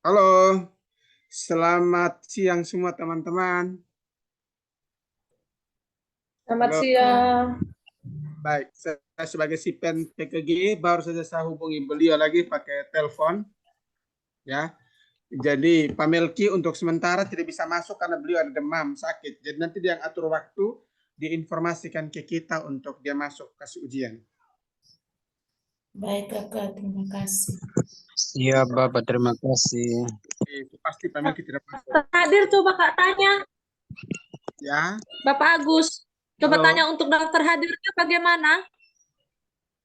Halo, selamat siang semua teman-teman. Selamat Halo, siang. baik. Saya sebagai Sipen PKG baru saja saya hubungi beliau lagi pakai telepon, ya. Jadi Pak Melki untuk sementara tidak bisa masuk karena beliau ada demam sakit. Jadi nanti dia yang atur waktu, diinformasikan ke kita untuk dia masuk kasih ujian. Baik, Kakak. Terima kasih. Siap, Bapak. Terima kasih. Itu pasti Pak Melki tidak masuk. Hadir coba Kak tanya. Ya, Bapak Agus. Coba halo. tanya untuk daftar hadirnya bagaimana?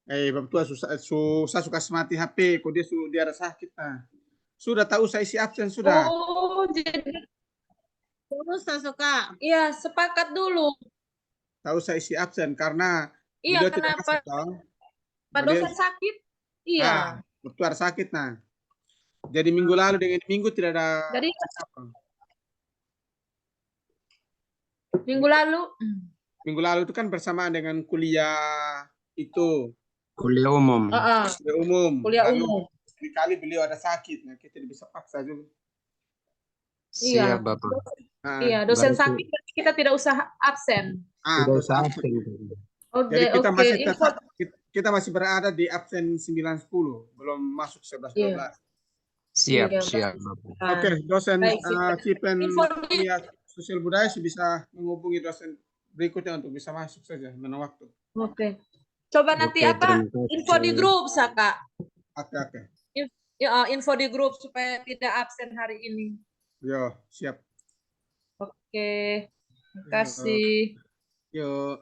Bapak tua susah suka mati HP, kok dia ada sakit. Nah. Sudah tahu saya isi absen sudah. Oh, jadi Terus suka. iya, sepakat dulu. Tahu saya isi absen karena Iya, beliau tidak kenapa masuk toh. Pak Beliau dosen sakit? Iya. betul ada sakit nah. Jadi minggu lalu dengan minggu tidak ada Jadi apa. minggu lalu. Minggu lalu itu kan bersamaan dengan kuliah itu, Kuliah umum. kuliah umum. Kuliah Lalu umum. sekali beliau ada sakit, nah kita tidak bisa paksa juga. Iya. Siap, Bapak. Iya, dosen Berarti sakit berarti kita tidak usah absen. tidak Terus usah absen. absen. Jadi Oke, kita oke. masih Info. tetap kita masih berada di absen 9-10, belum masuk 11 Iya. 12. Siap, Iya, siap, pasti. Bapak. Oke, dosen Baik, Cipen info Kuliah Sosial Budaya bisa menghubungi dosen berikutnya untuk bisa masuk saja mana waktu. Oke. Coba nanti Oke, apa? terima Info di kasih. grup, Saka. Oke. Info di grup supaya tidak absen hari ini. Yo, siap. Oke. Terima kasih. Yuk.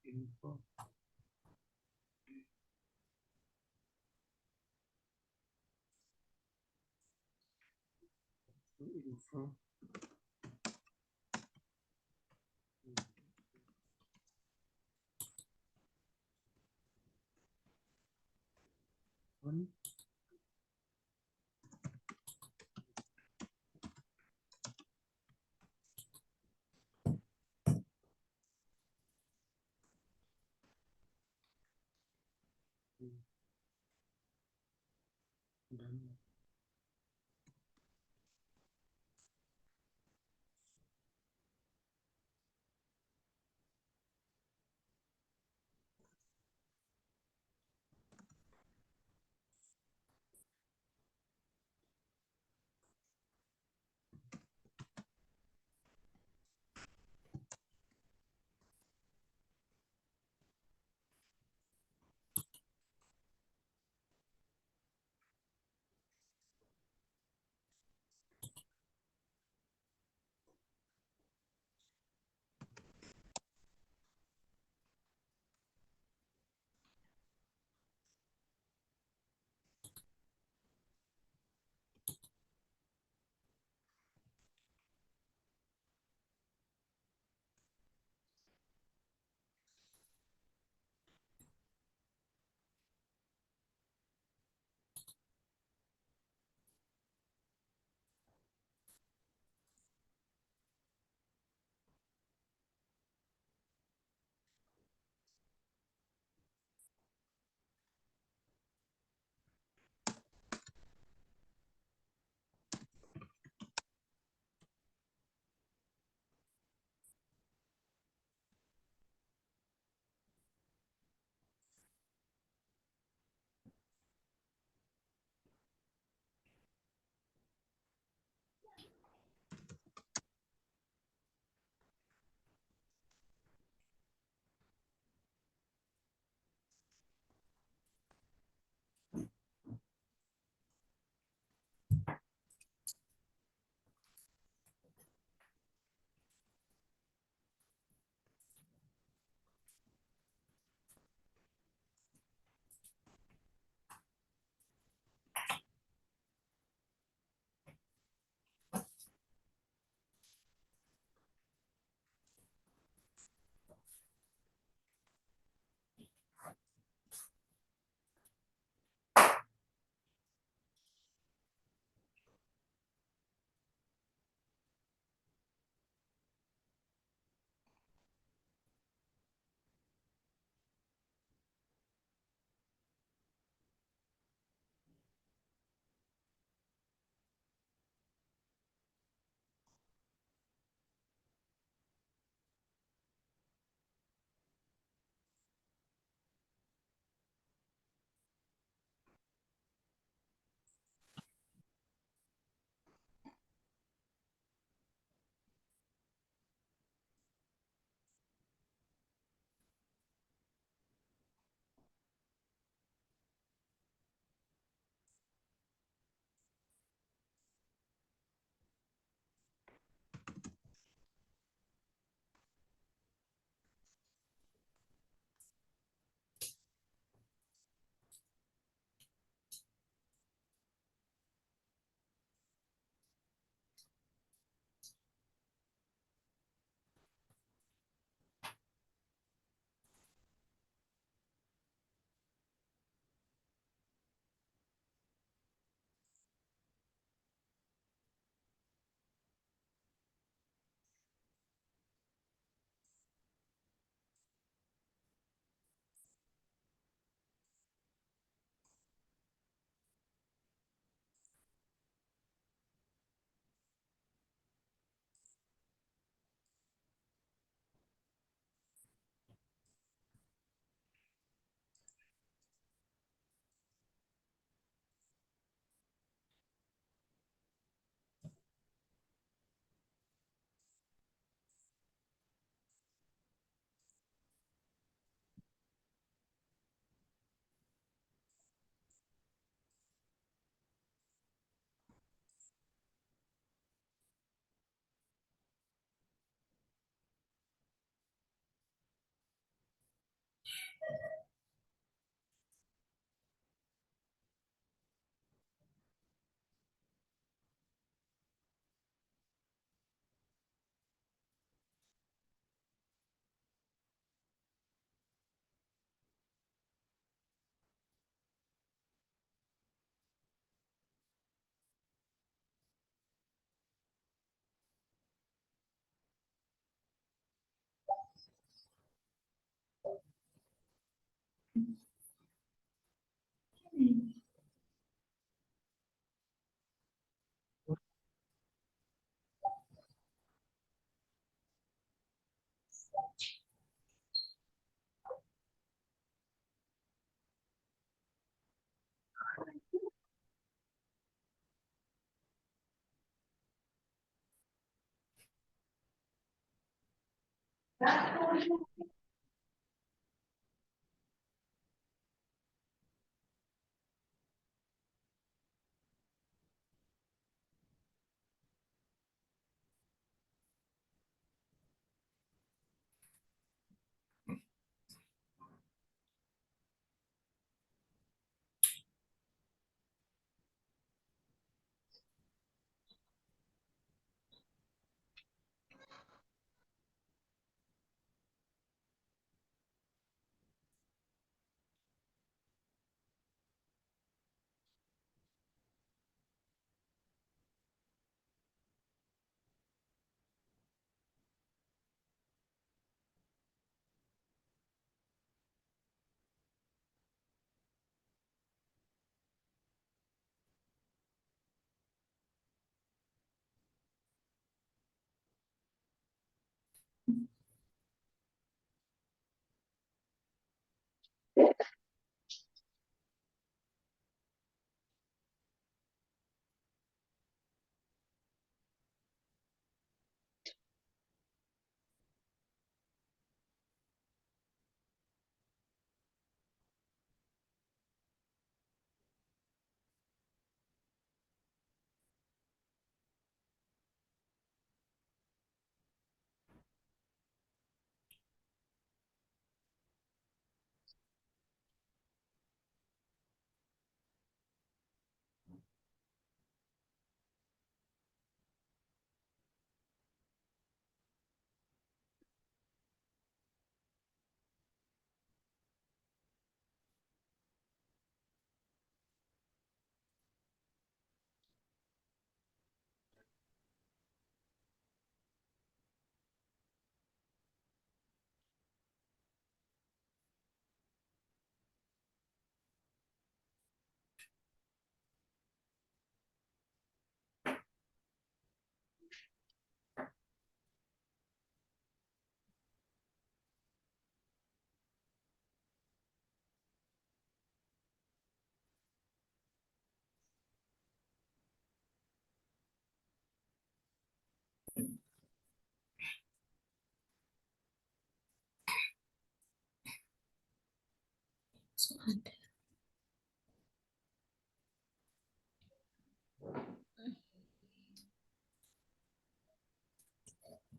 Info. Info.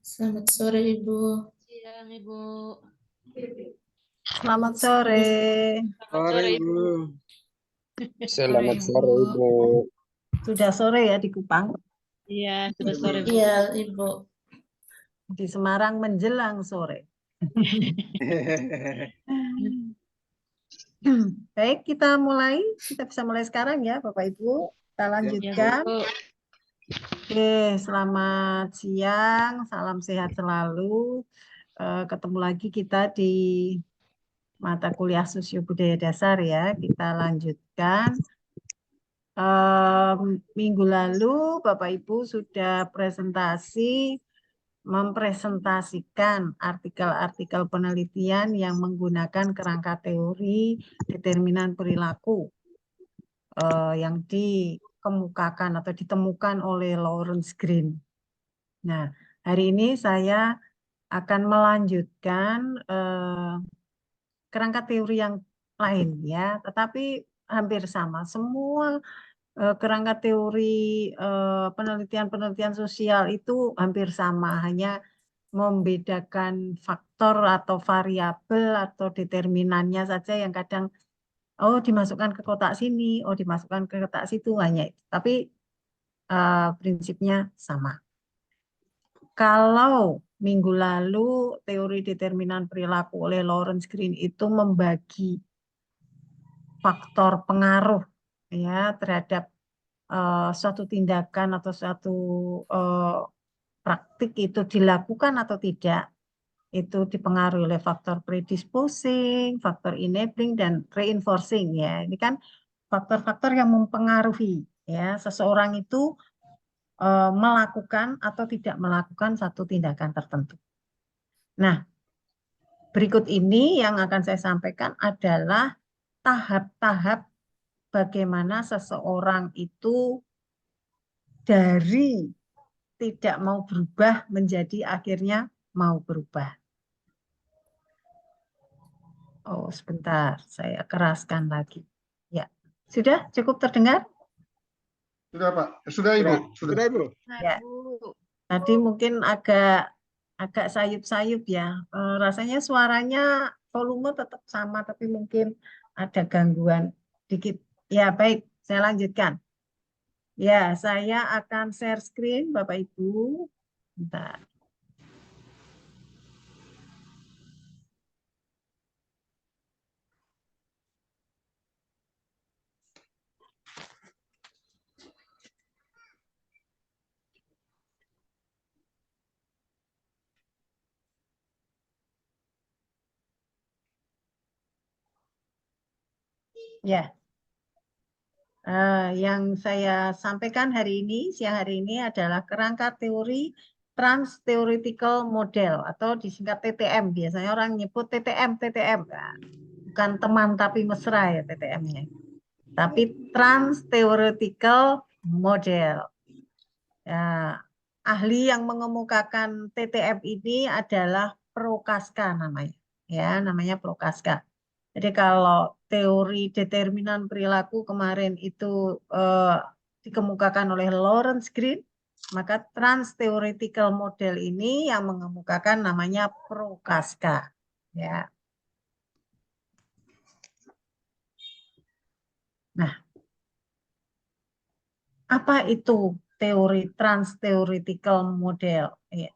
Selamat sore, Ibu. Siang, Ibu. Selamat sore. Sore, Ibu. Selamat sore, Ibu. Sudah sore ya di Kupang. Iya, sudah sore, Bu. Iya, Ibu. Di Semarang menjelang sore. Baik, kita mulai. Kita bisa mulai sekarang ya, Bapak Ibu. Kita Ya, lanjutkan. Bu. Oke, selamat siang. Salam sehat selalu. Ketemu lagi kita di mata kuliah Sosio Budaya Dasar ya. Kita lanjutkan. Minggu lalu Bapak Ibu sudah mempresentasikan artikel-artikel penelitian yang menggunakan kerangka teori determinan perilaku yang dikemukakan atau ditemukan oleh Lawrence Green. Nah, hari ini saya akan melanjutkan kerangka teori yang lain ya, tetapi hampir sama. Semua kerangka teori penelitian-penelitian sosial itu hampir sama, hanya membedakan faktor atau variabel atau determinannya saja yang kadang dimasukkan ke kotak sini, dimasukkan ke kotak situ, hanya itu. Tapi prinsipnya sama. Kalau minggu lalu teori determinan perilaku oleh Lawrence Green itu membagi faktor pengaruh ya terhadap suatu tindakan atau suatu praktik itu dilakukan atau tidak, itu dipengaruhi oleh faktor predisposing, faktor enabling, dan reinforcing ya. Ini kan faktor-faktor yang mempengaruhi ya seseorang itu melakukan atau tidak melakukan satu tindakan tertentu. Nah, berikut ini yang akan saya sampaikan adalah tahap-tahap bagaimana seseorang itu dari tidak mau berubah menjadi akhirnya mau berubah. Oh, sebentar, saya keraskan lagi. Ya, sudah cukup terdengar? Sudah, Pak. Sudah, Ibu. Sudah, Ibu. Ya. Bu. Tadi mungkin agak sayup-sayup ya. Rasanya suaranya volume tetap sama, tapi mungkin ada gangguan dikit. Ya, baik, saya lanjutkan. Ya, saya akan share screen, Bapak Ibu. Bentar. Ya, yang saya sampaikan hari ini, siang hari ini adalah kerangka teori Trans-Theoretical Model atau disingkat TTM. Biasanya orang nyebut TTM. Nah, bukan teman tapi mesra ya TTM-nya. Tapi Trans-Theoretical Model. Ya, ahli yang mengemukakan TTM ini adalah Prokaska namanya. Ya, namanya Prokaska. Jadi kalau teori determinan perilaku kemarin itu dikemukakan oleh Lawrence Green, maka trans-theoretical model ini yang mengemukakan namanya Prokaska. Ya. Nah, apa itu teori trans-theoretical model? Ya.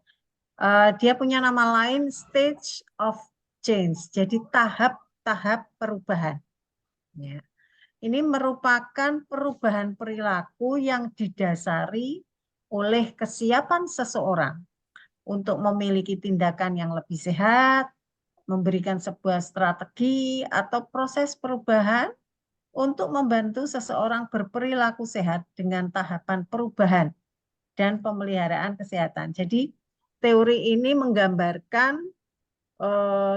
Dia punya nama lain stage of change, jadi tahap-tahap perubahan. Ya. Ini merupakan perubahan perilaku yang didasari oleh kesiapan seseorang untuk memiliki tindakan yang lebih sehat, memberikan sebuah strategi atau proses perubahan untuk membantu seseorang berperilaku sehat dengan tahapan perubahan dan pemeliharaan kesehatan. Jadi teori ini menggambarkan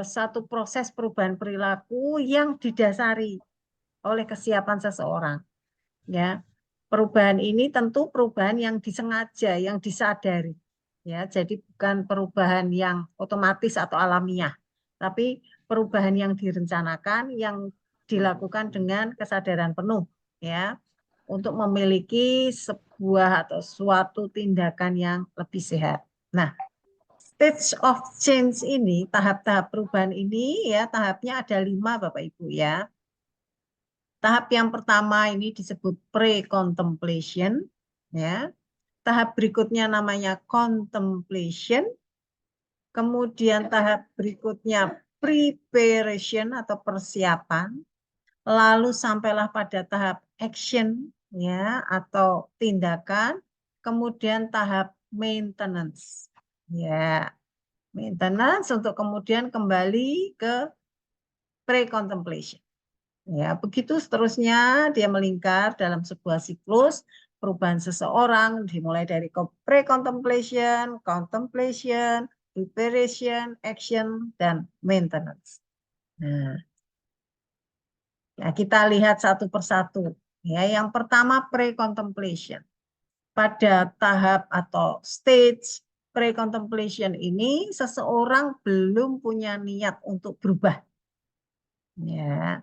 satu proses perubahan perilaku yang didasari oleh kesiapan seseorang. Ya, perubahan ini tentu perubahan yang disengaja, yang disadari. Ya, jadi bukan perubahan yang otomatis atau alamiah, tapi perubahan yang direncanakan, yang dilakukan dengan kesadaran penuh, ya, untuk memiliki sebuah atau suatu tindakan yang lebih sehat. Nah, stage of change ini, tahap-tahap perubahan ini, ya, tahapnya ada 5, Bapak Ibu, ya. Tahap yang pertama ini disebut pre-contemplation, ya. Tahap berikutnya namanya contemplation. Kemudian tahap berikutnya preparation atau persiapan. Lalu sampailah pada tahap action, ya, atau tindakan. Kemudian tahap maintenance, ya, maintenance untuk kemudian kembali ke pre-contemplation. Ya, begitu seterusnya dia melingkar dalam sebuah siklus perubahan seseorang dimulai dari pre-contemplation, contemplation, preparation, action, dan maintenance. Nah, ya, kita lihat satu persatu. Ya, yang pertama pre-contemplation. Pada tahap atau stage pre-contemplation ini seseorang belum punya niat untuk berubah. Ya.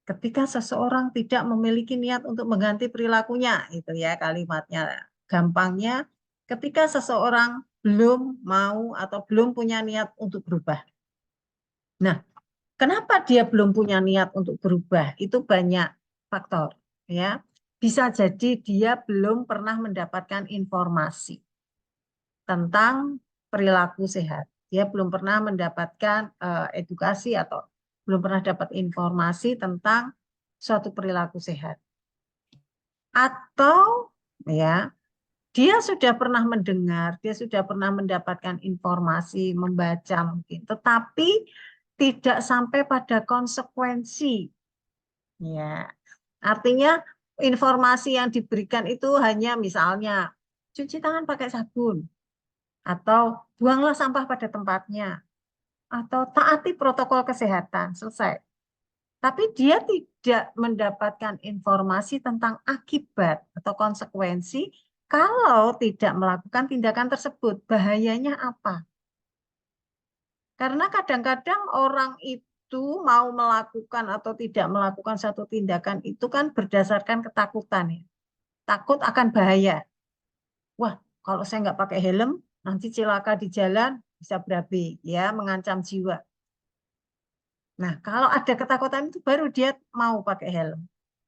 Ketika seseorang tidak memiliki niat untuk mengganti perilakunya, itu ya kalimatnya. Gampangnya, ketika seseorang belum mau atau belum punya niat untuk berubah. Nah, kenapa dia belum punya niat untuk berubah? Itu banyak faktor, ya. Bisa jadi dia belum pernah mendapatkan informasi tentang perilaku sehat. Dia belum pernah mendapatkan edukasi atau belum pernah dapat informasi tentang suatu perilaku sehat. Atau ya, dia sudah pernah mendengar, dia sudah pernah mendapatkan informasi, membaca mungkin, tetapi tidak sampai pada konsekuensi. Ya. Artinya informasi yang diberikan itu hanya misalnya cuci tangan pakai sabun atau buanglah sampah pada tempatnya. atau taati protokol kesehatan, selesai. Tapi dia tidak mendapatkan informasi tentang akibat atau konsekuensi kalau tidak melakukan tindakan tersebut. Bahayanya apa? Karena kadang-kadang orang itu mau melakukan atau tidak melakukan satu tindakan itu kan berdasarkan ketakutan ya. Takut akan bahaya. Wah, kalau saya nggak pakai helm, nanti celaka di jalan, bisa berabe, ya, mengancam jiwa. Nah, kalau ada ketakutan itu baru dia mau pakai helm.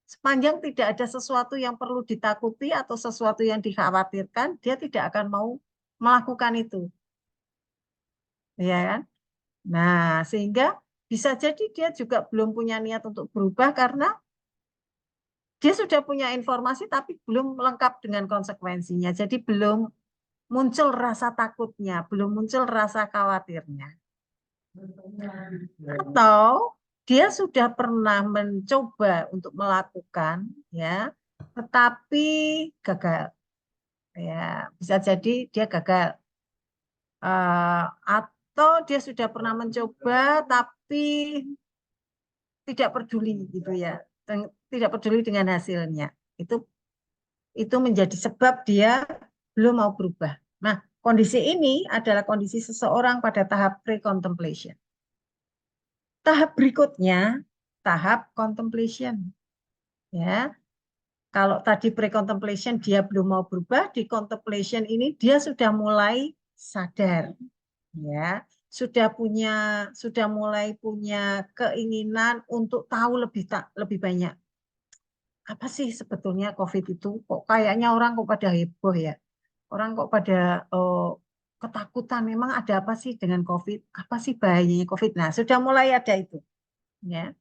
Sepanjang tidak ada sesuatu yang perlu ditakuti atau sesuatu yang dikhawatirkan, dia tidak akan mau melakukan itu. Ya kan? Nah, sehingga bisa jadi dia juga belum punya niat untuk berubah karena dia sudah punya informasi tapi belum lengkap dengan konsekuensinya. Jadi belum muncul rasa takutnya, belum muncul rasa khawatirnya. Atau dia sudah pernah mencoba untuk melakukan, ya, tetapi gagal. Ya, bisa jadi dia gagal. Atau dia sudah pernah mencoba tapi tidak peduli gitu ya, tidak peduli dengan hasilnya. Itu menjadi sebab dia belum mau berubah. Nah, kondisi ini adalah kondisi seseorang pada tahap pre-contemplation. Tahap berikutnya, tahap contemplation. Ya, kalau tadi pre-contemplation dia belum mau berubah, di contemplation ini dia sudah mulai sadar, ya, sudah mulai punya keinginan untuk tahu lebih banyak. Apa sih sebetulnya COVID itu? Kok kayaknya orang kok pada heboh ya? Orang kok pada ketakutan, memang ada apa sih dengan COVID? Apa sih bahayanya COVID? Nah, sudah mulai ada itu. Ya.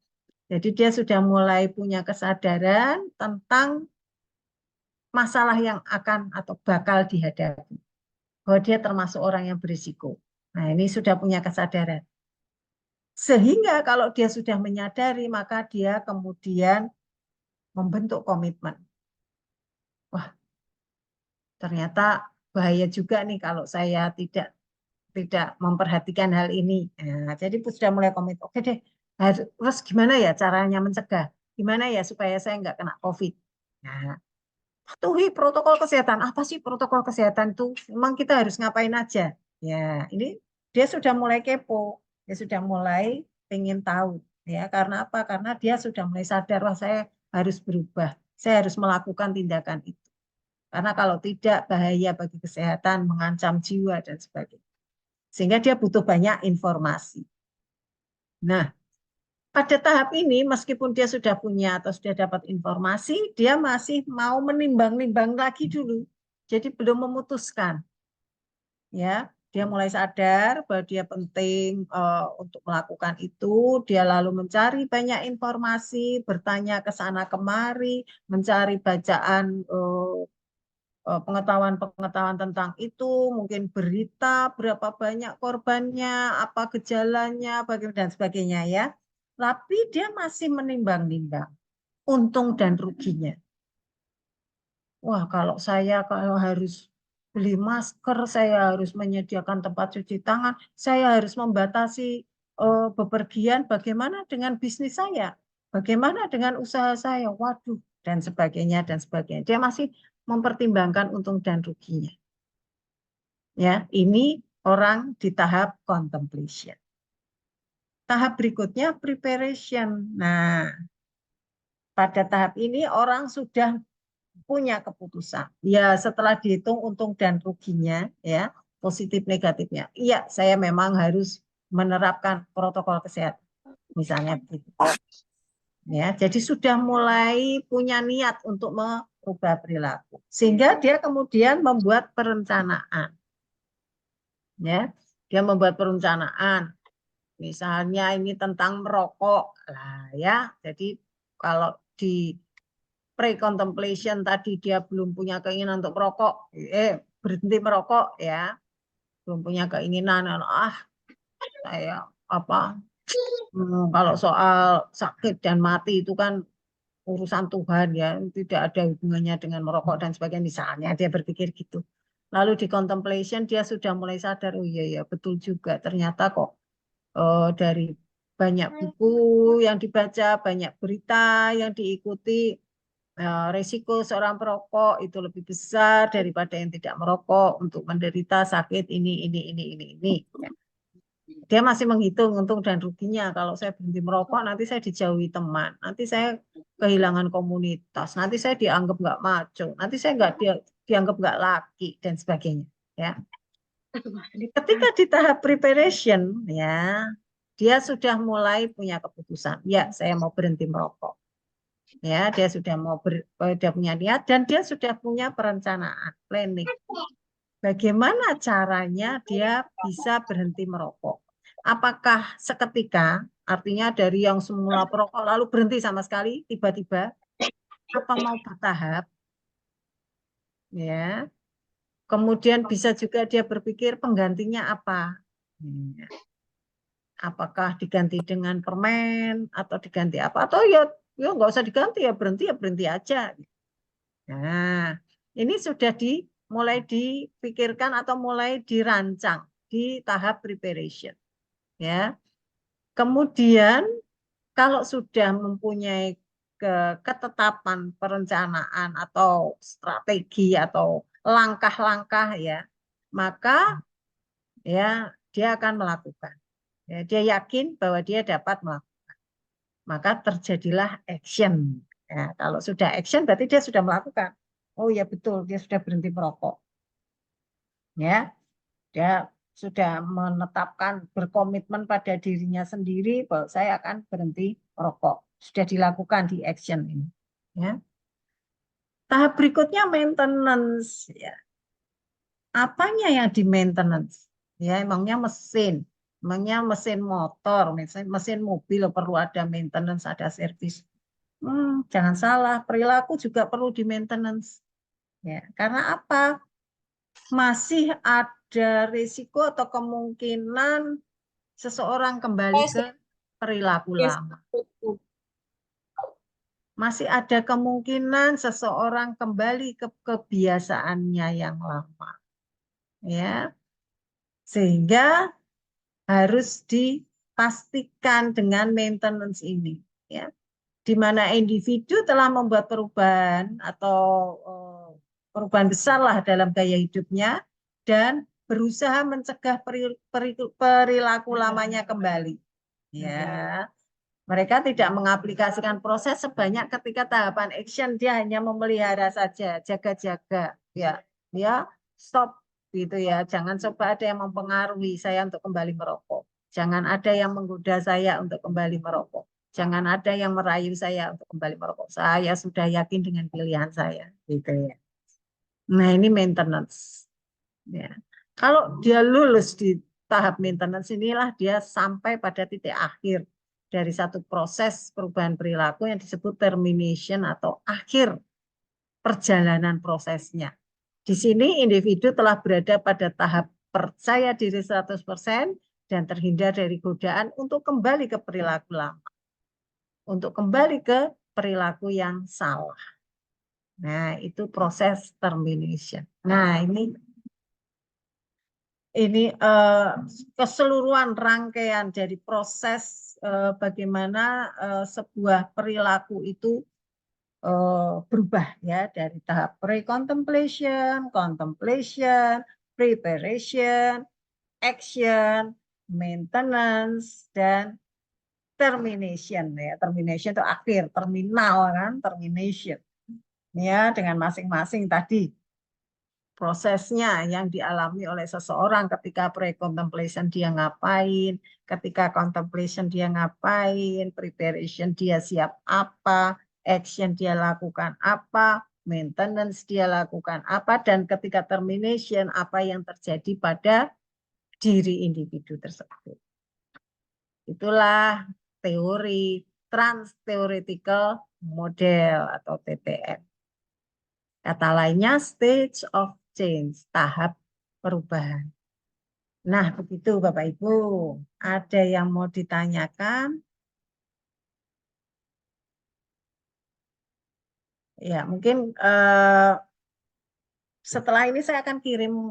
Jadi dia sudah mulai punya kesadaran tentang masalah yang akan atau bakal dihadapi. Bahwa dia termasuk orang yang berisiko. Nah, ini sudah punya kesadaran. Sehingga kalau dia sudah menyadari, maka dia kemudian membentuk komitmen. Wah, ternyata bahaya juga nih kalau saya tidak memperhatikan hal ini. Nah, jadi sudah mulai komit. Oke deh, terus gimana ya caranya mencegah? Gimana ya supaya saya nggak kena COVID? Nah, patuhi protokol kesehatan. Apa sih protokol kesehatan itu? Memang kita harus ngapain aja? Ya, ini dia sudah mulai kepo, dia sudah mulai pengen tahu. Ya, karena apa? Karena dia sudah mulai sadar, wah saya harus berubah, saya harus melakukan tindakan itu. Karena kalau tidak bahaya bagi kesehatan, mengancam jiwa dan sebagainya. Sehingga dia butuh banyak informasi. Nah, pada tahap ini meskipun dia sudah punya atau sudah dapat informasi, dia masih mau menimbang-nimbang lagi dulu. Jadi belum memutuskan. Ya, dia mulai sadar bahwa dia penting untuk melakukan itu, dia lalu mencari banyak informasi, bertanya ke sana kemari, mencari bacaan pengetahuan-pengetahuan tentang itu, mungkin berita, berapa banyak korbannya, apa gejalanya, dan sebagainya ya. Tapi dia masih menimbang-nimbang untung dan ruginya. Wah, kalau harus beli masker, saya harus menyediakan tempat cuci tangan, saya harus membatasi bepergian, bagaimana dengan bisnis saya? Bagaimana dengan usaha saya? Waduh, dan sebagainya, dan sebagainya. Dia masih mempertimbangkan untung dan ruginya. Ya, ini orang di tahap contemplation. Tahap berikutnya preparation. Nah, pada tahap ini orang sudah punya keputusan. Ya, setelah dihitung untung dan ruginya, ya, positif negatifnya. Iya, saya memang harus menerapkan protokol kesehatan. Misalnya begitu. Ya, jadi sudah mulai punya niat untuk merubah perilaku. Sehingga dia kemudian membuat perencanaan. Ya, dia membuat perencanaan. Misalnya ini tentang merokok lah ya. Jadi kalau di pre-contemplation tadi dia belum punya keinginan untuk merokok, berhenti merokok ya. Belum punya keinginan, saya kalau soal sakit dan mati itu kan urusan Tuhan ya, tidak ada hubungannya dengan merokok dan sebagainya, misalnya dia berpikir gitu. Lalu di contemplation dia sudah mulai sadar, oh iya ya betul juga, ternyata kok dari banyak buku yang dibaca, banyak berita yang diikuti, risiko seorang perokok itu lebih besar daripada yang tidak merokok untuk menderita sakit ini. Ya. Dia masih menghitung untung dan ruginya. Kalau saya berhenti merokok, nanti saya dijauhi teman, nanti saya kehilangan komunitas, nanti saya dianggap nggak maco, nanti saya dianggap nggak laki dan sebagainya. Ya. Ketika di tahap preparation, ya, dia sudah mulai punya keputusan. Ya, saya mau berhenti merokok. Ya, dia sudah dia punya niat dan dia sudah punya perencanaan, planning. Bagaimana caranya dia bisa berhenti merokok? Apakah seketika, artinya dari yang semula perokok lalu berhenti sama sekali, tiba-tiba, apa mau bertahap? Ya. Kemudian bisa juga dia berpikir penggantinya apa? Ya. Apakah diganti dengan permen atau diganti apa? Atau ya nggak usah diganti, ya berhenti aja. Nah, ini sudah mulai dipikirkan atau mulai dirancang di tahap preparation. Ya. Kemudian kalau sudah mempunyai ketetapan perencanaan atau strategi atau langkah-langkah, ya, maka ya dia akan melakukan. Ya, dia yakin bahwa dia dapat melakukan. Maka terjadilah action. Ya, kalau sudah action berarti dia sudah melakukan. Oh ya betul, dia sudah berhenti merokok. Ya, dia sudah menetapkan, berkomitmen pada dirinya sendiri bahwa saya akan berhenti merokok. Sudah dilakukan di action ini. Ya. Tahap berikutnya maintenance. Ya. Apanya yang di maintenance? Ya, emangnya mesin. Emangnya mesin motor, mesin mobil perlu ada maintenance, ada servis. Jangan salah, perilaku juga perlu di maintenance. Ya, karena apa? Masih ada risiko atau kemungkinan seseorang kembali ke perilaku lama. Masih ada kemungkinan seseorang kembali ke kebiasaannya yang lama. Ya. Sehingga harus dipastikan dengan maintenance ini, ya, di mana individu telah membuat perubahan atau perubahan besar lah dalam gaya hidupnya dan berusaha mencegah perilaku lamanya kembali. Ya, mereka tidak mengaplikasikan proses sebanyak ketika tahapan action dia hanya memelihara saja, jaga-jaga, ya, stop. Gitu ya, jangan coba ada yang mempengaruhi saya untuk kembali merokok, jangan ada yang menggoda saya untuk kembali merokok, jangan ada yang merayu saya untuk kembali merokok, saya sudah yakin dengan pilihan saya, gitu ya. Nah, ini maintenance, ya. Kalau dia lulus di tahap maintenance inilah dia sampai pada titik akhir dari satu proses perubahan perilaku yang disebut termination atau akhir perjalanan prosesnya. Di sini individu telah berada pada tahap percaya diri 100% dan terhindar dari godaan untuk kembali ke perilaku lama. Untuk kembali ke perilaku yang salah. Nah, itu proses termination. Nah, ini keseluruhan rangkaian dari proses bagaimana sebuah perilaku itu berubah ya dari tahap pre-contemplation, contemplation, preparation, action, maintenance, dan termination ya. Termination itu akhir, terminal kan, termination. Ya, dengan masing-masing tadi prosesnya yang dialami oleh seseorang ketika pre-contemplation dia ngapain, ketika contemplation dia ngapain, preparation dia siap apa, action dia lakukan apa, maintenance dia lakukan apa, dan ketika termination apa yang terjadi pada diri individu tersebut. Itulah teori Trans-Theoretical Model atau TTM. Kata lainnya stage of change, tahap perubahan. Nah, begitu Bapak Ibu. Ada yang mau ditanyakan? Ya, mungkin setelah ini saya akan kirim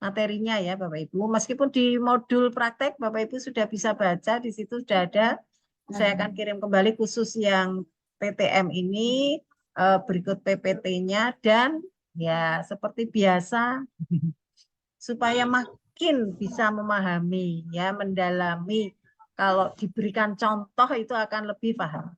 materinya ya Bapak Ibu. Meskipun di modul praktek Bapak Ibu sudah bisa baca, di situ sudah ada. Saya akan kirim kembali khusus yang PTM ini, berikut PPT-nya, dan ya seperti biasa supaya makin bisa memahami ya, mendalami. Kalau diberikan contoh itu akan lebih paham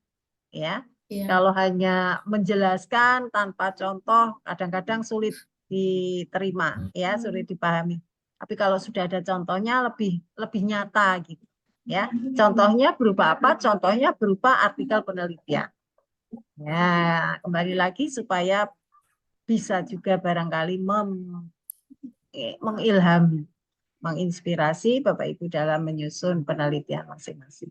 ya. Iya. Kalau hanya menjelaskan tanpa contoh kadang-kadang sulit diterima ya, sulit dipahami. Tapi kalau sudah ada contohnya lebih nyata gitu ya. Contohnya berupa apa? Contohnya berupa artikel penelitian. Ya, kembali lagi supaya bisa juga barangkali mengilhami, menginspirasi Bapak Ibu dalam menyusun penelitian masing-masing.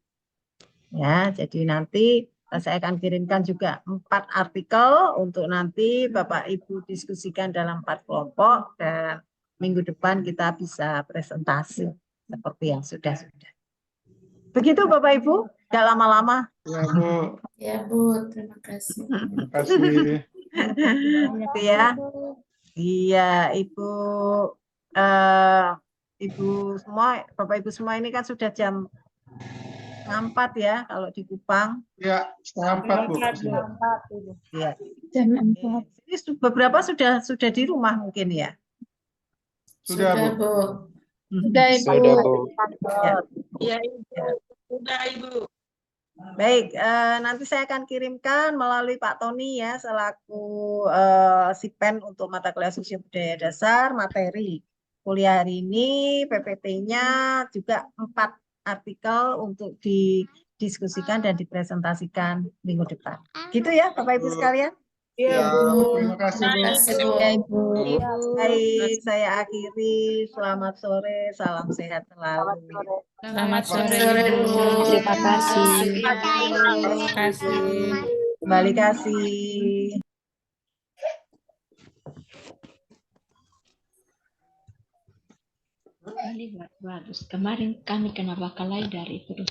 Ya, jadi nanti saya akan kirimkan juga 4 artikel untuk nanti Bapak Ibu diskusikan dalam 4 kelompok, dan minggu depan kita bisa presentasi seperti yang sudah-sudah. Begitu Bapak Ibu, nggak lama-lama. Ya, Bu. Ya, Bu. Terima kasih. Terima kasih. Gitu ya. Iya, Ibu semua, Bapak Ibu semua ini kan sudah jam 4 ya kalau di Kupang. Ya, 3:30, Bu. Iya. Jam Ini beberapa sudah di rumah mungkin ya. Sudah, Bu. Bu. Sudah, Ibu. Sudah, Bu. Ya. Iya, Ibu. Sudah, Ibu. Baik, nanti saya akan kirimkan melalui Pak Tony ya, selaku Sipen untuk mata kuliah sosial budaya dasar, materi kuliah hari ini, PPT-nya juga 4 artikel untuk didiskusikan dan dipresentasikan minggu depan. Gitu ya Bapak Ibu sekalian? Iya, Ya, Bu. terima kasih, Bu. Terima kasih, Bu. Ya, Ibu. Baik, saya akhiri. Selamat sore, salam sehat selalu. Selamat sore, sore, Ibu. Bu. Terima kasih. Terima kasih. Kembali kasih. Ini bagus. Kemarin kami kena bakalai dari itu.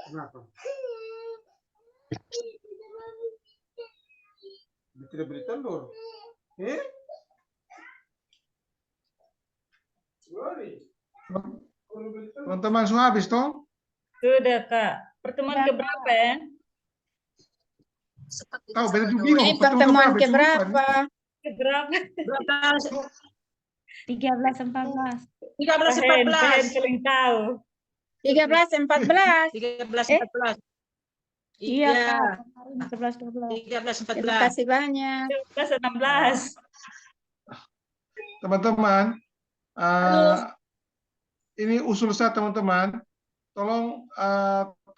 Kenapa? Tidak beri telur. Teman-teman semua habis toh? Sudah, Kak. Pertemuan keberapa ya? Tahu beda tuh bingung. Pertemuan Itu lupa nih. Keberapa? 13, 14. 13, 14. Paling tahu. 13, 14. 13, 14. Iya, Kak. 11, 12. 13, Terima kasih banyak. 14, 16. Teman-teman, ini usul saya teman-teman, tolong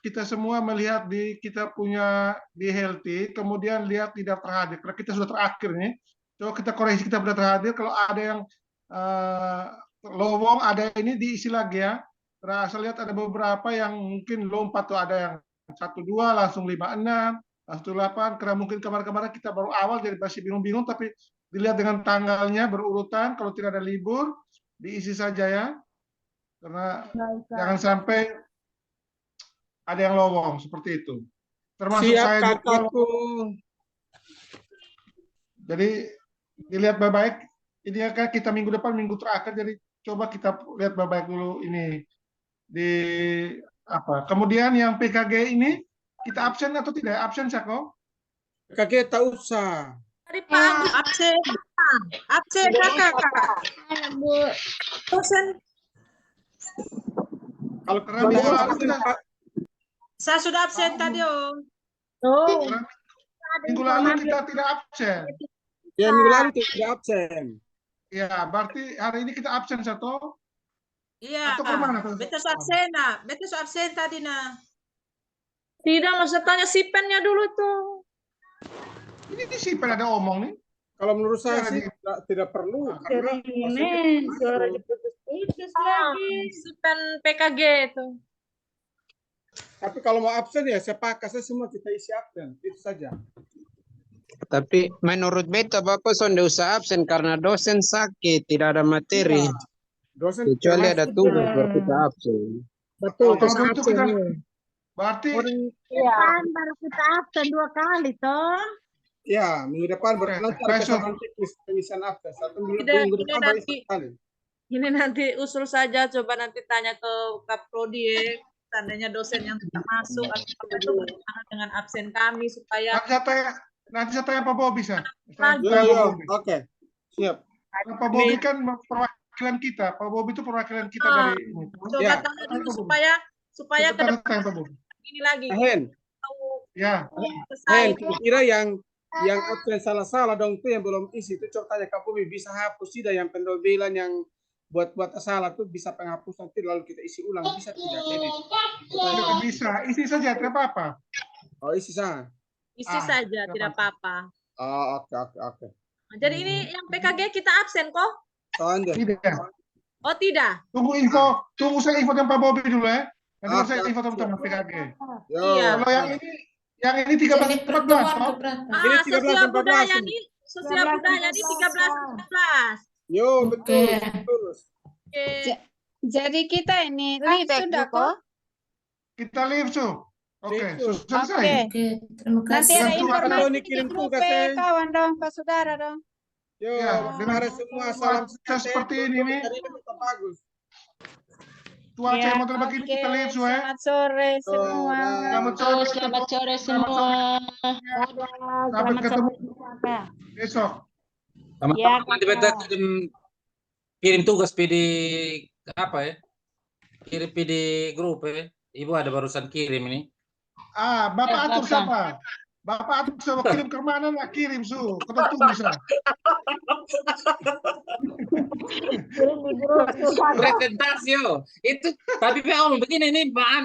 kita semua melihat kita punya di Healthy, kemudian lihat di daftar hadir. Kalau kita sudah terakhir nih, coba kita koreksi kita sudah terakhir. Kalau ada yang lowong, ada ini diisi lagi ya. Saya lihat ada beberapa yang mungkin lompat tuh, ada yang 1, 2, langsung 5, 6, langsung 8, karena mungkin kemarin-kemarin kita baru awal jadi masih bingung-bingung, tapi dilihat dengan tanggalnya berurutan, kalau tidak ada libur, diisi saja ya. Karena jangan sampai ada yang lowong seperti itu. Termasuk Siap, saya juga. kakakku. Jadi dilihat baik-baik. Ini kan kita minggu depan, minggu terakhir, jadi coba kita lihat baik-baik dulu ini di apa. Kemudian yang PKG ini kita absen atau tidak? Absen Sako? Kakek tak usah. Hari Pak, absen. Absen, Kakak. Absen. Kalau Karena minggu lalu kita, Saya sudah absen tadi, Om. minggu lalu kita tidak absen. ya minggu lalu tidak absen. Ya, berarti hari ini kita absen satu. Iya. Atau kemana? Betul absen, nah. Betul absen tadi, nah. Tidak, maksud tanya sipennya dulu tuh. Ini disimpan ada omong nih. Kalau menurut saya Ya, sih tidak perlu. Karena Ini suara diputus-putus lagi. Sipen PKG itu. tapi kalau mau absen ya sepakat saya semua kita isi absen. Itu saja. Tapi menurut beta Bapak sonde usah absen karena dosen sakit, tidak ada materi. Iya. Dosen Kecuali ada termasuk- tugas baru kita absen. Betul, Kalau begitu kita berarti Baru kita absen 2 kali, toh. Ya, minggu depan Oke, nanti ada besok. kesalahan teknis pengisian akta. Minggu Tidak, minggu ini depan baru nanti sekali. ini nanti usul saja, coba nanti tanya ke Kaprodi ya. Seandainya dosen yang tidak masuk atau itu bertentangan dengan absen kami supaya Nanti saya tanya Pak Bobi bisa. lagi. Oke. Siap. Pak Bobi kan perwakilan kita. Pak Bobi itu perwakilan kita dari ini. Coba Ya. tanya dulu supaya ke Sebentar, depan tanya Pak Bobi. ini lagi. Hen, Tahu Ya, selesai. kira yang absen salah-salah dong tuh yang belum isi itu coba tanya Kak Bumi bisa hapus tidak yang pendobelan yang buat salah tuh bisa penghapus nanti lalu kita isi ulang bisa tidak? Jadi bisa. Isi saja, tidak apa-apa. oh isi sana. Isi saja, tidak tidak apa-apa. Oh, oke. Nah, jadi ini yang PKG kita absen kok? Soalnya. Tidak. Oh tidak. Tunggu saya info dengan Pak Bobi dulu ya. Nanti baru saya Oke. info teman-teman PKG. Yo. Iya. Kalau yang ini 13 Jadi 14 pertemuan toh? keberapa? Ini 13 Sosial dan 14 budaya ini. nih, sosial budaya nih 13-14. Yo, betul. Oke. Betul. Oke. Jadi kita ini live sudah kok? Kita live su. Oke, Live, selesai. Oke. Oke, terima Nanti kasih. ada Dengan informasi Tony di kirim grup tugas, kawan dong, Pak Saudara dong. Yo, Ya, dengan mari semua salam sehat. seperti ini nih. Kita bagus. Cuaca Ya, yang model begini oke. kita live su ya. Selamat sore semua. Selamat sore. Selamat sore semua. Sampai ketemu besok. Ya, Nanti beta kirim tugas PD apa ya? Kirim PD grup ya. Ibu ada barusan kirim ini. Bapak atur siapa? Bapak atur siapa? Kirim ke mana nak kirim su? Kita tunggu sa. Presentasi yo. Itu tapi Om begini ini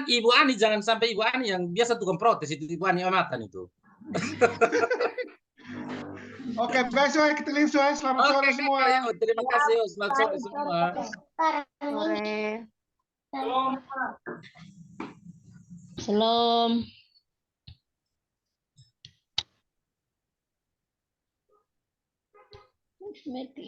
Ibu Ani jangan sampai Ibu Ani yang biasa tukang protes itu Ibu Ani Amatan itu. Oke, besok kita live su ya. Selamat sore semua. Yo, terima kasih yo. Selamat sore semua. sore. Shalom. Mati.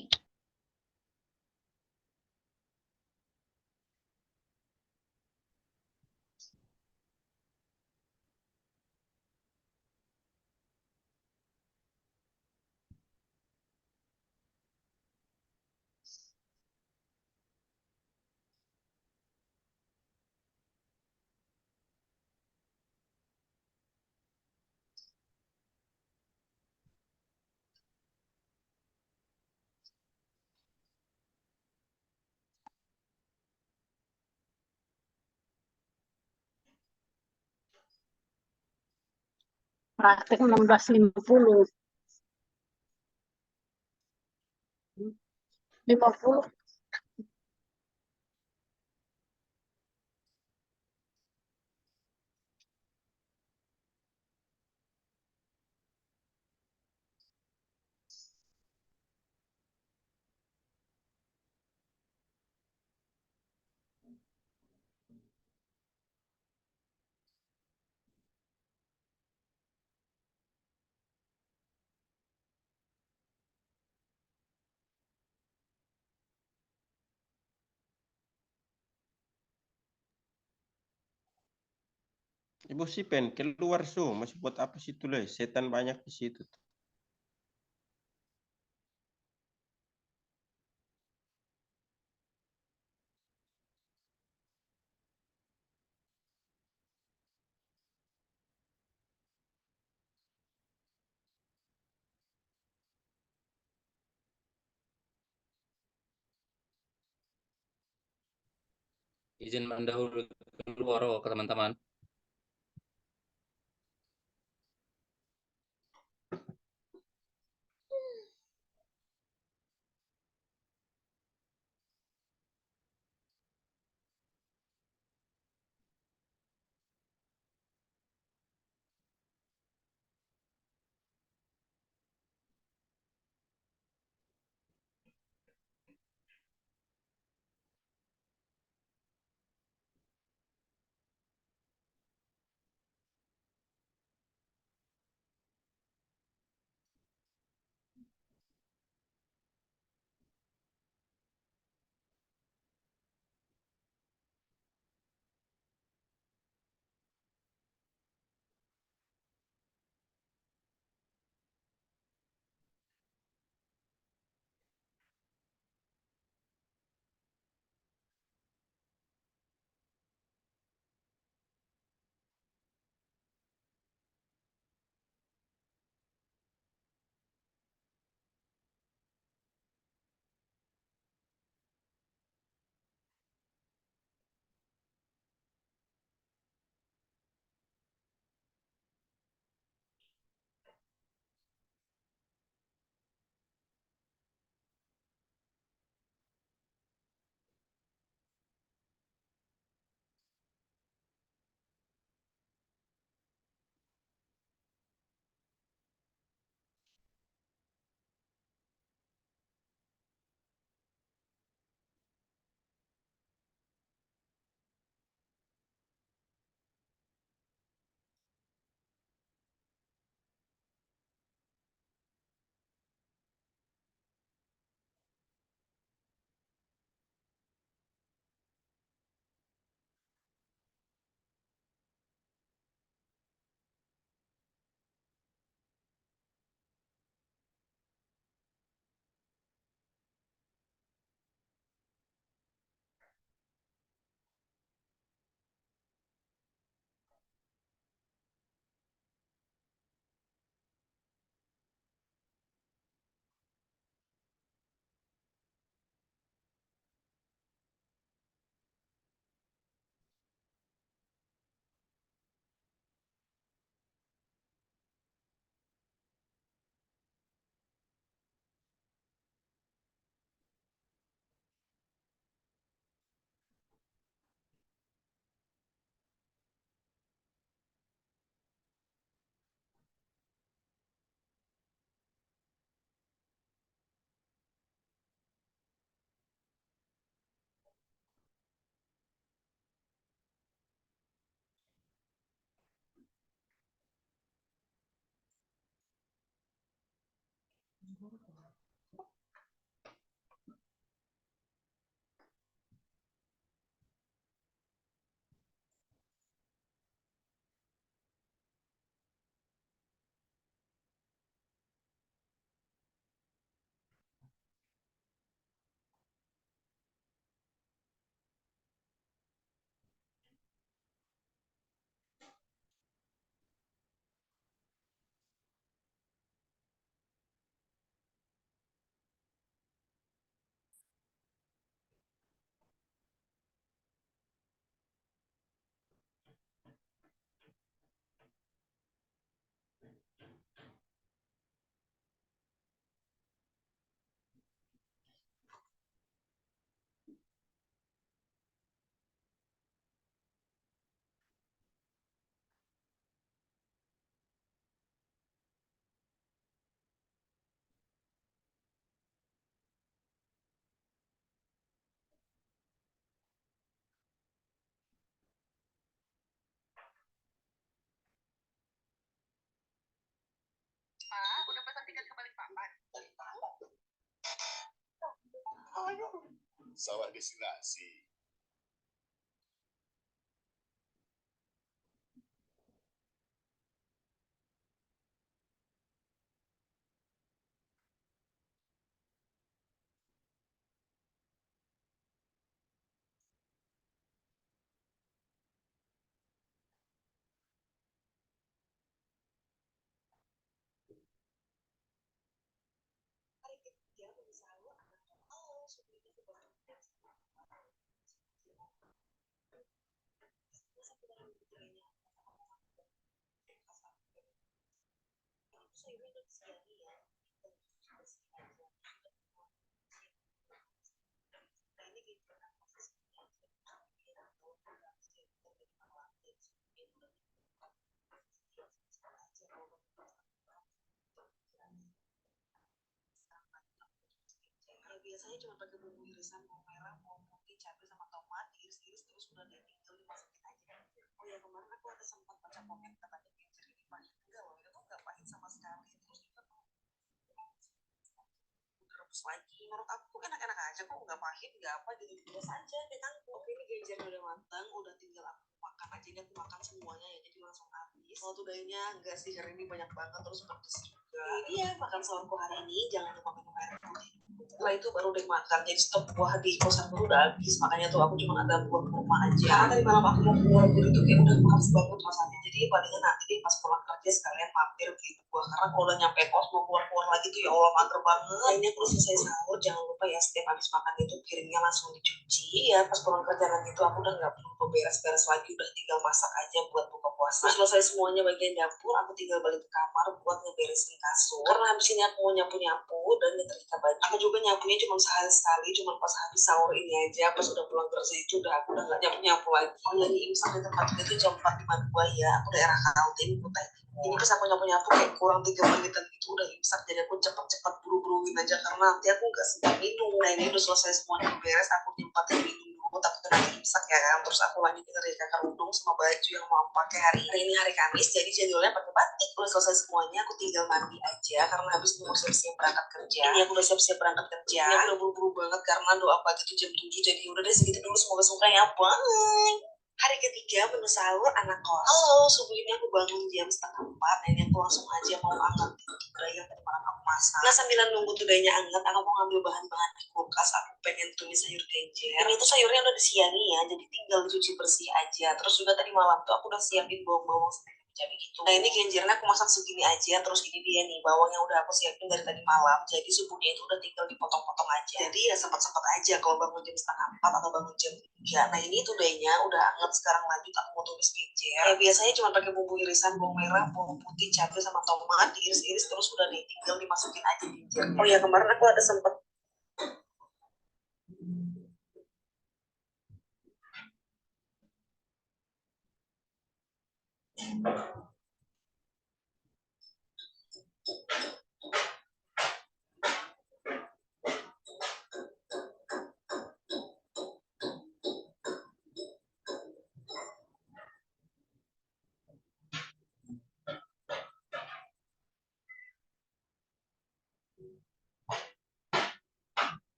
Praktek 1650. 50. Ibu Sipen keluar su, masih buat apa sih itu le? Setan banyak di situ. Izin mendahului keluar ke teman-teman. Udah pesan tiket ke Balikpapan. Salah destinasi. Biasanya cuma pakai bumbu irisan bawang merah, bawang putih, cabai sama tomat, diiris-iris terus udah tinggal dimasukin aja. Oh ya kemarin aku ada sempat baca komen katanya genjer ini pahit, enggak loh, itu nggak pahit sama sekali. Terus juga tuh rebus lagi, menurut aku tuh enak-enak aja kok, nggak pahit, nggak apa gitu, biasa aja deh kan. Oke ini genjer udah matang, udah tinggal aku makan aja. Ini aku makan semuanya ya, jadi langsung habis. Kalau tudainya enggak sih, hari ini banyak banget terus pedes juga. Ini ya makan sahurku hari ini, jangan lupa minum air putih. Setelah itu baru deh makan, jadi stok buah di kosan tuh udah habis, makanya tuh aku cuma ada buah kurma aja. Karena tadi malam aku mau keluar itu kayak udah males banget rasanya, jadi palingan nanti deh pas pulang kerja sekalian mampir beli buah, karena kalau udah nyampe kos mau keluar lagi tuh ya Allah mager banget. Nah, ini aku udah selesai sahur, jangan lupa ya setiap habis makan itu piringnya langsung dicuci ya, pas pulang kerja nanti tuh aku udah nggak perlu beres-beres lagi, udah tinggal masak aja buat buka puasa. Terus selesai semuanya bagian dapur, aku tinggal balik ke kamar buat ngeberesin kasur, karena habis ini aku mau nyapu-nyapu dan nyetrika baju. Aku juga nyapunya cuma sehari sekali, cuma pas habis sahur ini aja, pas udah pulang kerja itu udah aku udah nggak nyapu-nyapu lagi. Oh ya, ini imsak di tempat itu jam 4.52 ya, aku daerah Kaltim, Kutai Timur. Ini pas aku nyapu-nyapu kayak kurang 3 menitan gitu udah imsak, jadi aku cepet-cepet buru-buruin aja karena nanti aku nggak sempat minum. Nah ini udah selesai semuanya beres, aku nyempatin minum dulu, takutnya nanti imsak ya kan. Terus aku lagi ngerjain kerudung sama baju yang mau aku pakai hari ini hari Kamis, jadi jadwalnya pakai batik. Udah selesai semuanya, aku tinggal mandi aja karena habis mau siap-siap berangkat kerja. Ini aku udah siap-siap berangkat kerja. Ini aku udah buru-buru banget karena doa pagi itu jam 7, jadi udah deh segitu dulu, semoga suka ya. Bye. Hari ketiga menu sahur anak kos. Halo, subuh ini aku bangun jam 3:30. Nah ini aku langsung aja mau angkat tudai yang tadi malam aku masak. Nah sambilan nunggu tudainya anget, aku mau ngambil bahan-bahan di kulkas. Aku pengen tumis sayur genjer. Ini tuh sayurnya udah disiangi ya, jadi tinggal dicuci bersih aja. Terus juga tadi malam tuh aku udah siapin bawang-bawang cabai gitu. Nah ini genjernya aku masak segini aja. Terus ini dia nih bawang yang udah aku siapin dari tadi malam. Jadi subuhnya itu udah tinggal dipotong-potong aja. Jadi ya sempat-sempat aja kalau bangun jam 3:30 atau bangun jam 3. Nah ini tudainya udah anget, sekarang lanjut aku mau tumis genjer. Ya biasanya cuma pakai bumbu irisan bawang merah, bawang putih, cabai sama tomat, diiris-iris terus udah tinggal dimasukin aja genjer. Oh ya kemarin aku ada sempet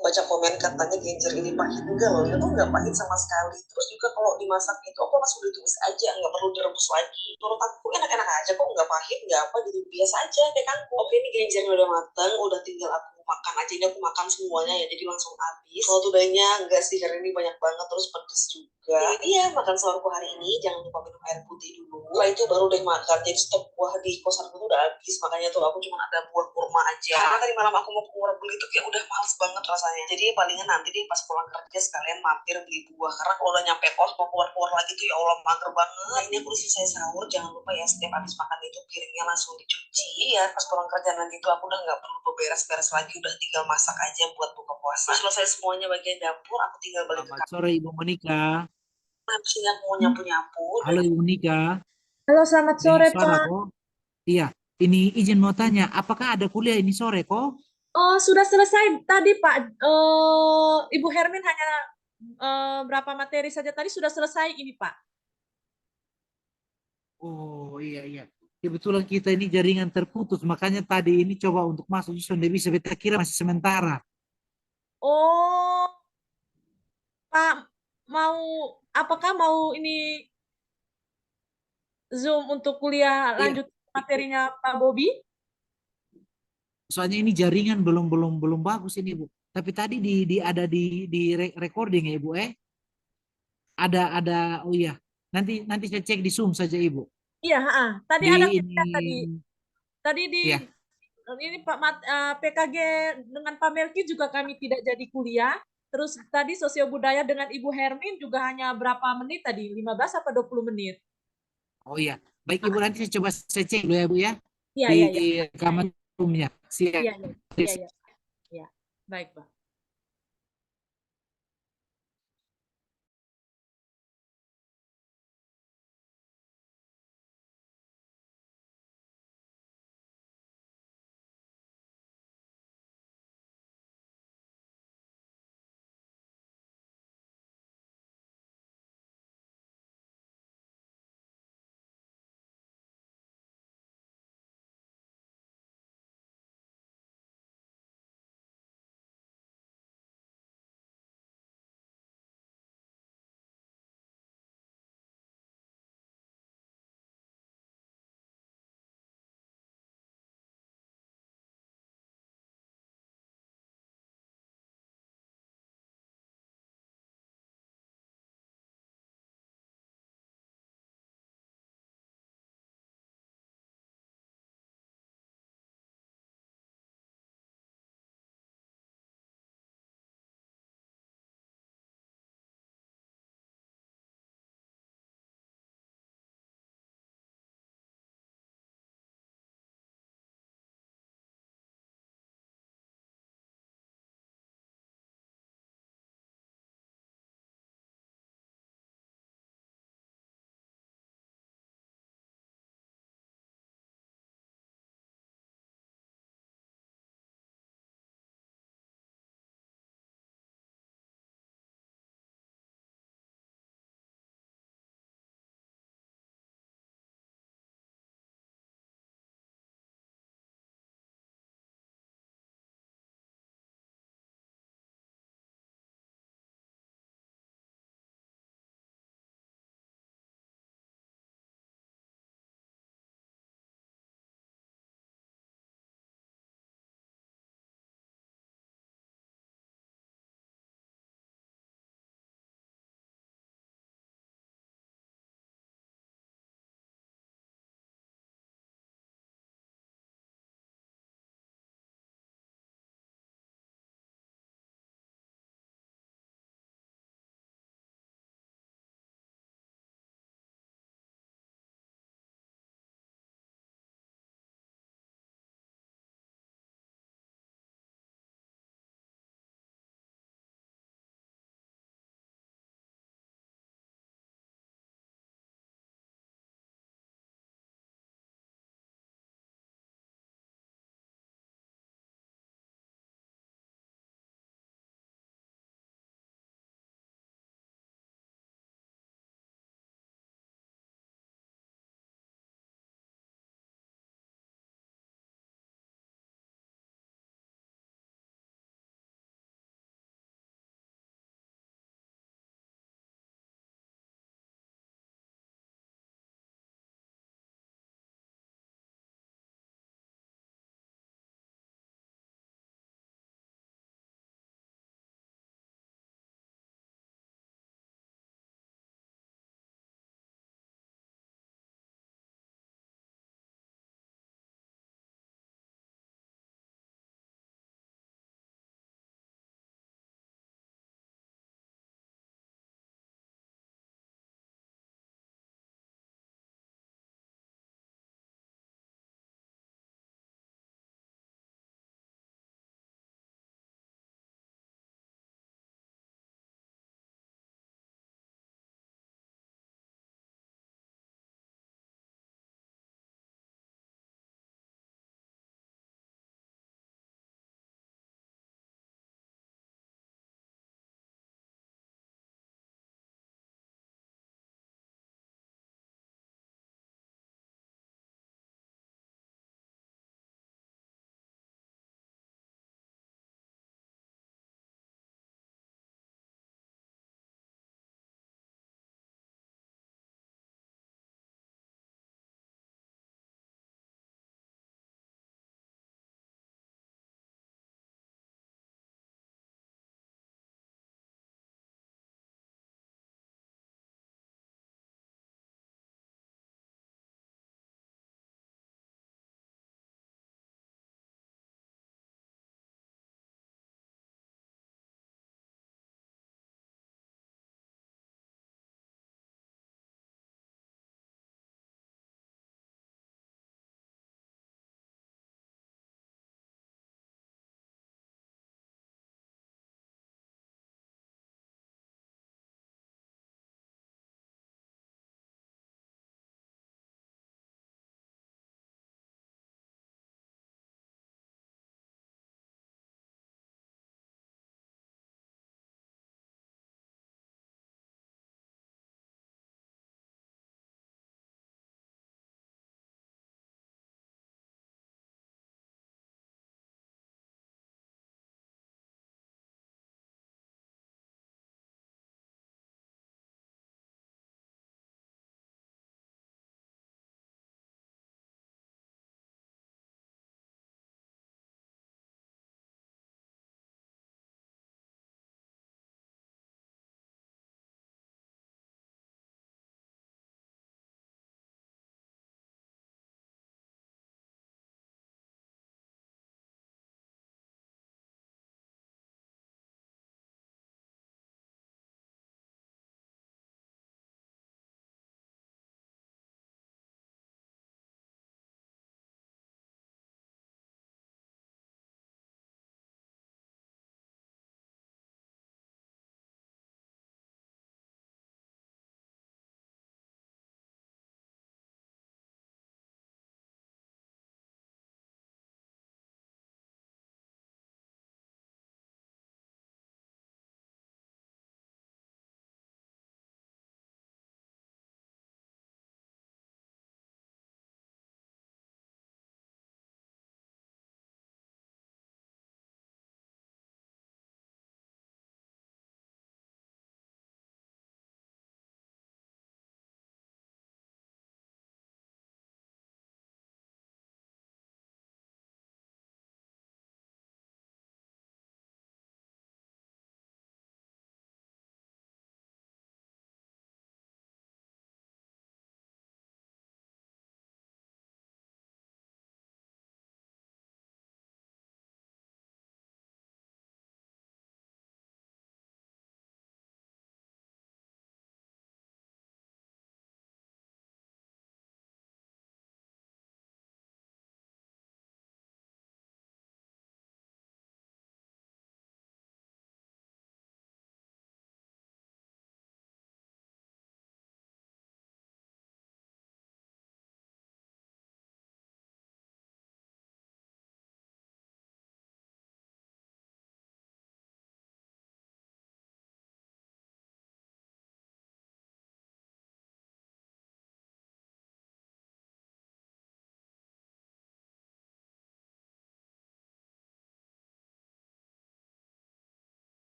Baca komen katanya genjer ini pahit, enggak loh, itu nggak pahit sama sekali. Terus juga kalau dimasak itu aku langsung ditumis aja, nggak perlu direbus lagi. Menurut aku enak-enak aja kok, nggak pahit, nggak apa, jadi biasa aja kayak kangkung. Oke, ini genjernya udah matang, udah tinggal aku makan aja. Ini aku makan semuanya ya, jadi langsung habis. Kalau tudainya enggak sih, karena ini banyak banget, terus pedes juga. Jadi dia makan sahurku hari ini, jangan lupa minum air putih dulu. Setelah itu baru deh makan, jadi stok buah di kosanku tuh udah habis. Makanya tuh aku cuma ada buah kurma aja. Karena tadi malam aku mau keluar beli tuh kayak udah males banget rasanya. Jadi palingan nanti deh pas pulang kerja sekalian mampir beli buah. Karena kalau udah nyampe kos mau keluar-keluar lagi tuh ya Allah mager banget. Nah, ini aku udah selesai sahur, jangan lupa ya setiap habis makan itu piringnya langsung dicuci ya. Pas pulang kerja nanti tuh aku udah nggak perlu beberes-beres lagi, udah tinggal masak aja buat buka puasa. Selesai semuanya bagian dapur, aku tinggal balik ke Selamat sore Ibu Monica. Habis ini aku mau nyapu-nyapu. Halo Ibu Monica. Halo, selamat Dengar sore, suara Pak. kok? Iya, ini izin mau tanya, apakah ada kuliah ini sore kok? Oh, sudah selesai tadi, Pak. Ibu Hermin hanya berapa materi saja tadi sudah selesai ini, Pak. Oh iya iya. Kebetulan kita ini jaringan terputus, makanya tadi ini coba untuk masuk sudah bisa. Beta kira masih sementara. Oh, Pak, apakah mau ini Zoom untuk kuliah Iya. lanjut materinya Pak Bobi? Soalnya ini jaringan belum bagus ini Bu. Tapi tadi ada di recording ya Ibu Ada oh iya. Nanti saya cek di Zoom saja Ibu. Iya, tadi Di ada ini tadi di ya. ini PKG dengan Pak Melki juga kami tidak jadi kuliah. Terus tadi sosio budaya dengan Ibu Hermin juga hanya berapa menit tadi? 15 atau 20 menit? Oh iya. Baik Ibu, nanti saya coba saya cek dulu ya Bu ya. Iya, Di iya. rekaman Zoom-nya. Siap. Iya. Baik, Pak.